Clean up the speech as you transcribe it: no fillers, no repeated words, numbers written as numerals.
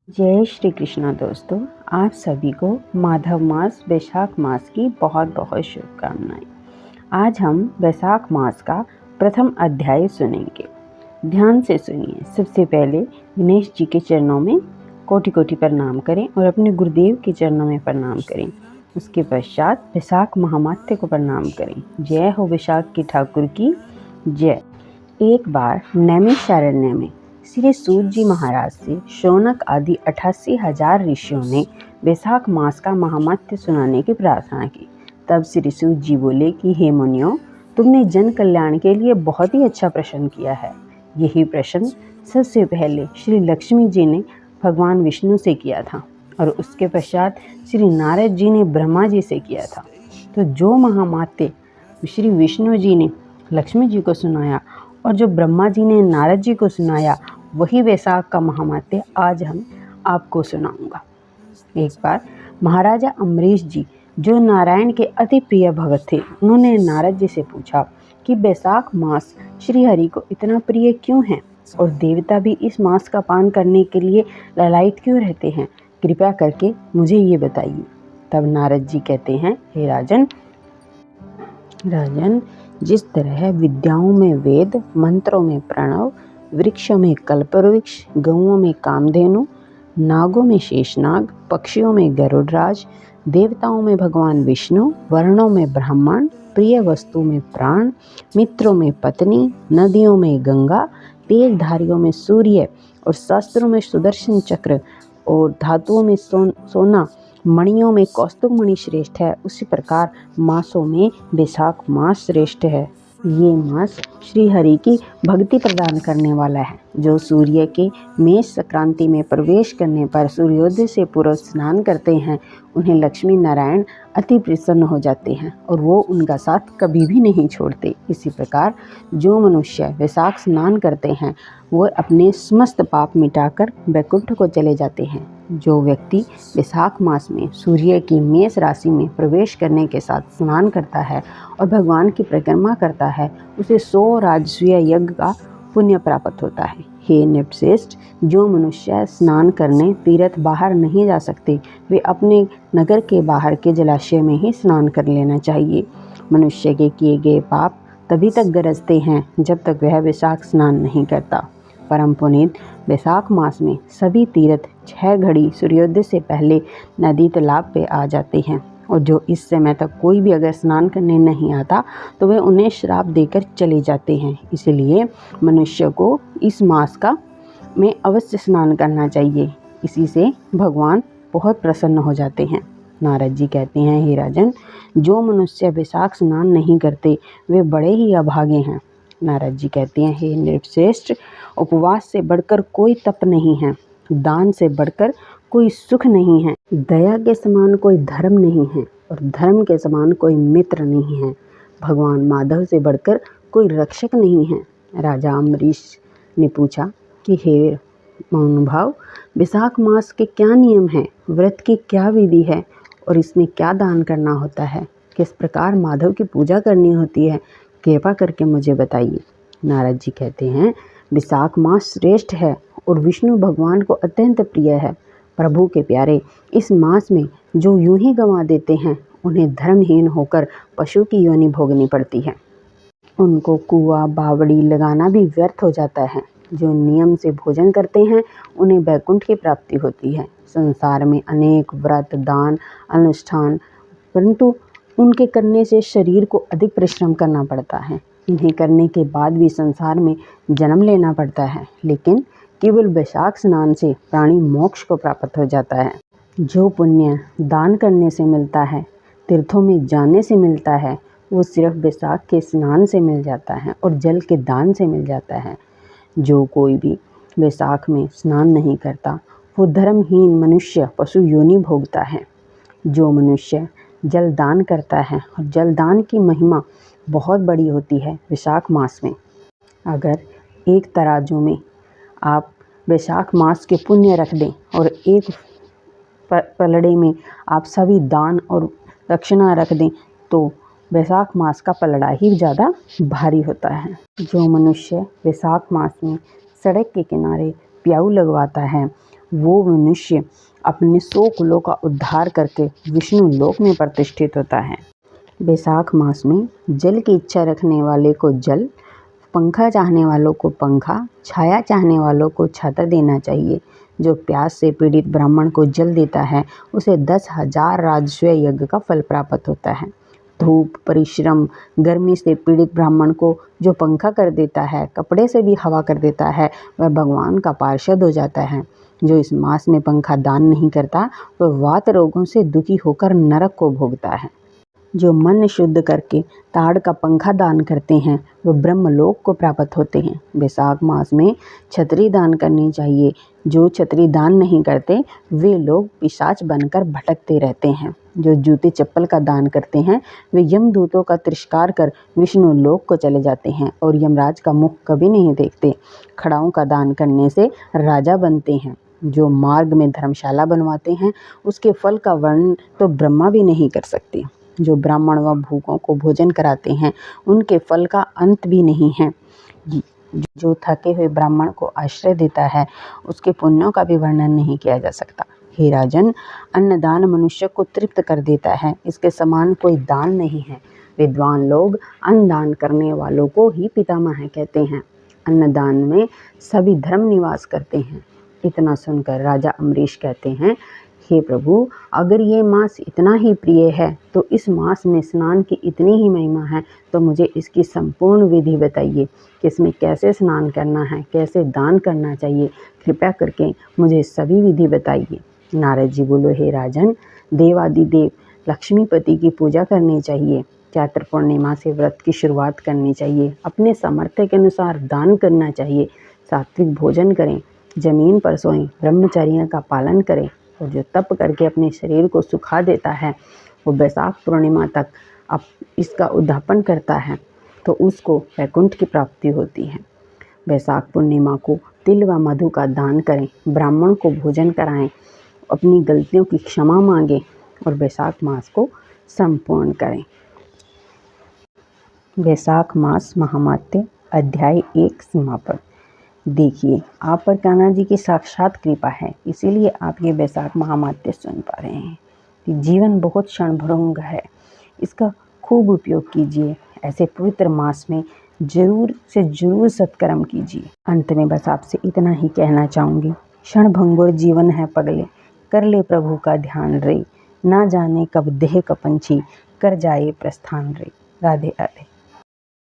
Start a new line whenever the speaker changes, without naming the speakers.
जय श्री कृष्णा दोस्तों, आप सभी को माधव मास वैशाख मास की बहुत बहुत शुभकामनाएं। आज हम वैशाख मास का प्रथम अध्याय सुनेंगे। ध्यान से सुनिए। सबसे पहले गणेश जी के चरणों में कोटि कोटि प्रणाम करें और अपने गुरुदेव के चरणों में प्रणाम करें। उसके पश्चात वैशाख महामात्य को प्रणाम करें। जय हो वैशाख की ठाकुर की जय। एक बार नैमिषारण्य में श्री सूत जी महाराज से शौनक आदि 88,000 ऋषियों ने वैशाख मास का महात्म्य सुनाने की प्रार्थना की। तब श्री सूत जी बोले कि हे मुनियों, तुमने जन कल्याण के लिए बहुत ही अच्छा प्रश्न किया है। यही प्रश्न सबसे पहले श्री लक्ष्मी जी ने भगवान विष्णु से किया था और उसके पश्चात श्री नारद जी ने ब्रह्मा जी से किया था। तो जो महात्म्य श्री विष्णु जी ने लक्ष्मी जी को सुनाया और जो ब्रह्मा जी ने नारद जी को सुनाया, वही वैशाख का महात्म्य आज हम आपको सुनाऊंगा। एक बार महाराजा अम्बरीश जी, जो नारायण के अति प्रिय भगत थे, उन्होंने नारद जी से पूछा कि वैशाख मास श्री हरि को इतना प्रिय क्यों है और देवता भी इस मास का पान करने के लिए लालायित क्यों रहते हैं। कृपया करके मुझे ये बताइए। तब नारद जी कहते हैं, हे राजन, जिस तरह विद्याओं में वेद, मंत्रों में प्रणव, वृक्षों में कल्पवृक्ष, गौओं में कामधेनु, नागों में शेषनाग, पक्षियों में गरुड़राज, देवताओं में भगवान विष्णु, वर्णों में ब्राह्मण, प्रिय वस्तु में प्राण, मित्रों में पत्नी, नदियों में गंगा, तेजधारियों में सूर्य और शस्त्रों में सुदर्शन चक्र और धातुओं में सोना, मणियों में कौस्तुभ मणि श्रेष्ठ है, उसी प्रकार मासों में वैशाख मास श्रेष्ठ है। ये मास श्री हरि की भक्ति प्रदान करने वाला है। जो सूर्य के मेष संक्रांति में प्रवेश करने पर सूर्योदय से पूर्व स्नान करते हैं, उन्हें लक्ष्मी नारायण अति प्रसन्न हो जाते हैं और वो उनका साथ कभी भी नहीं छोड़ते। इसी प्रकार जो मनुष्य वैशाख स्नान करते हैं, वो अपने समस्त पाप मिटाकर वैकुंठ को चले जाते हैं। जो व्यक्ति वैशाख मास में सूर्य की मेष राशि में प्रवेश करने के साथ स्नान करता है और भगवान की परिक्रमा करता है, उसे 100 राजसूय यज्ञ का पुण्य प्राप्त होता है। हे नृपश्रेष्ठ, जो मनुष्य स्नान करने तीर्थ बाहर नहीं जा सकते, वे अपने नगर के बाहर के जलाशय में ही स्नान कर लेना चाहिए। मनुष्य के किए गए पाप तभी तक गरजते हैं जब तक वह वैशाख स्नान नहीं करता। परम पुनीत वैशाख मास में सभी तीर्थ 6 घड़ी सूर्योदय से पहले नदी तालाब पे आ जाते हैं और जो इस समय तक कोई भी अगर स्नान करने नहीं आता तो वे उन्हें श्राप देकर चले जाते हैं। इसलिए मनुष्य को इस मास का में अवश्य स्नान करना चाहिए। इसी से भगवान बहुत प्रसन्न हो जाते हैं। नारद जी कहते हैं, हे राजन, जो मनुष्य वैशाख स्नान नहीं करते वे बड़े ही अभागे हैं। नारद जी कहते हैं, हे नृपश्रेष्ठ, उपवास से बढ़कर कोई तप नहीं है, दान से बढ़कर कोई सुख नहीं है, दया के समान कोई धर्म नहीं है और धर्म के समान कोई मित्र नहीं है, भगवान माधव से बढ़कर कोई रक्षक नहीं है। राजा अम्बरीश ने पूछा कि हे महानुभाव, वैशाख मास के क्या नियम हैं, व्रत की क्या विधि है और इसमें क्या दान करना होता है, किस प्रकार माधव की पूजा करनी होती है, कृपा करके मुझे बताइए। नारद जी कहते हैं, वैशाख मास श्रेष्ठ है और विष्णु भगवान को अत्यंत प्रिय है। प्रभु के प्यारे, इस मास में जो यूं ही गंवा देते हैं, उन्हें धर्महीन होकर पशु की योनि भोगनी पड़ती है। उनको कुआ बावड़ी लगाना भी व्यर्थ हो जाता है। जो नियम से भोजन करते हैं, उन्हें वैकुंठ की प्राप्ति होती है। संसार में अनेक व्रत, दान, अनुष्ठान, परंतु उनके करने से शरीर को अधिक परिश्रम करना पड़ता है। इन्हें करने के बाद भी संसार में जन्म लेना पड़ता है, लेकिन केवल वैशाख स्नान से प्राणी मोक्ष को प्राप्त हो जाता है। जो पुण्य दान करने से मिलता है, तीर्थों में जाने से मिलता है, वो सिर्फ वैशाख के स्नान से मिल जाता है और जल के दान से मिल जाता है। जो कोई भी वैशाख में स्नान नहीं करता, वो धर्महीन मनुष्य पशु योनि भोगता है। जो मनुष्य जल दान करता है, और जल दान की महिमा बहुत बड़ी होती है वैशाख मास में। अगर एक तराजू में आप वैशाख मास के पुण्य रख दें और एक पलड़े में आप सभी दान और दक्षिणा रख दें, तो वैशाख मास का पलड़ा ही ज़्यादा भारी होता है। जो मनुष्य वैशाख मास में सड़क के किनारे प्याऊ लगवाता है, वो मनुष्य अपने 100 कुलों का उद्धार करके विष्णु लोक में प्रतिष्ठित होता है। बैसाख मास में जल की इच्छा रखने वाले को जल, पंखा चाहने वालों को पंखा, छाया चाहने वालों को छाता देना चाहिए। जो प्यास से पीड़ित ब्राह्मण को जल देता है उसे 10,000 राजस्व यज्ञ का फल प्राप्त होता है। धूप, परिश्रम, गर्मी से पीड़ित ब्राह्मण को जो पंखा कर देता है, कपड़े से भी हवा कर देता है, वह भगवान का पार्षद हो जाता है। जो इस मास में पंखा दान नहीं करता वह वात रोगों से दुखी होकर नरक को भोगता है। जो मन शुद्ध करके ताड़ का पंखा दान करते हैं वह ब्रह्मलोक को प्राप्त होते हैं। बैसाख मास में छतरी दान करनी चाहिए। जो छतरी दान नहीं करते वे लोग पिशाच बनकर भटकते रहते हैं। जो जूते चप्पल का दान करते हैं वे यमदूतों का तिरस्कार कर विष्णु लोक को चले जाते हैं और यमराज का मुख कभी नहीं देखते। खड़ाओं का दान करने से राजा बनते हैं। जो मार्ग में धर्मशाला बनवाते हैं उसके फल का वर्णन तो ब्रह्मा भी नहीं कर सकते। जो ब्राह्मण व भूखों को भोजन कराते हैं उनके फल का अंत भी नहीं है। जो थके हुए ब्राह्मण को आश्रय देता है उसके पुण्यों का भी वर्णन नहीं किया जा सकता। हे राजन, अन्नदान मनुष्य को तृप्त कर देता है, इसके समान कोई दान नहीं है। विद्वान लोग अन्नदान करने वालों को ही पितामह कहते हैं। अन्नदान में सभी धर्म निवास करते हैं। इतना सुनकर राजा अम्बरीश कहते हैं, हे प्रभु, अगर ये मास इतना ही प्रिय है तो इस मास में स्नान की इतनी ही महिमा है तो मुझे इसकी संपूर्ण विधि बताइए कि इसमें कैसे स्नान करना है, कैसे दान करना चाहिए। कृपया करके मुझे सभी विधि बताइए। नारद जी बोलो, हे राजन, देवादिदेव लक्ष्मीपति की पूजा करनी चाहिए। चैत्र पूर्णिमा से व्रत की शुरुआत करनी चाहिए। अपने सामर्थ्य के अनुसार दान करना चाहिए। सात्विक भोजन करें, जमीन पर सोएं, ब्रह्मचर्य का पालन करें और जो तप करके अपने शरीर को सुखा देता है वो बैसाख पूर्णिमा तक अब इसका उद्यापन करता है तो उसको वैकुंठ की प्राप्ति होती है। बैसाख पूर्णिमा को तिल व मधु का दान करें, ब्राह्मण को भोजन कराएं, अपनी गलतियों की क्षमा मांगें और बैसाख मास को संपूर्ण करें। बैसाख मास महात्म्य अध्याय 1 समापन। देखिए, आप पर कान्हा जी की साक्षात कृपा है, इसीलिए आप ये बैसाख महात्म्य सुन पा रहे हैं। जीवन बहुत क्षणभंगुर है, इसका खूब उपयोग कीजिए। ऐसे पवित्र मास में जरूर से जरूर सत्कर्म कीजिए। अंत में बस आपसे इतना ही कहना चाहूँगी, क्षणभंगुर जीवन है पगले, कर ले प्रभु का ध्यान रे, ना जाने कब देह का पंछी कर जाए प्रस्थान रे। राधे राधे।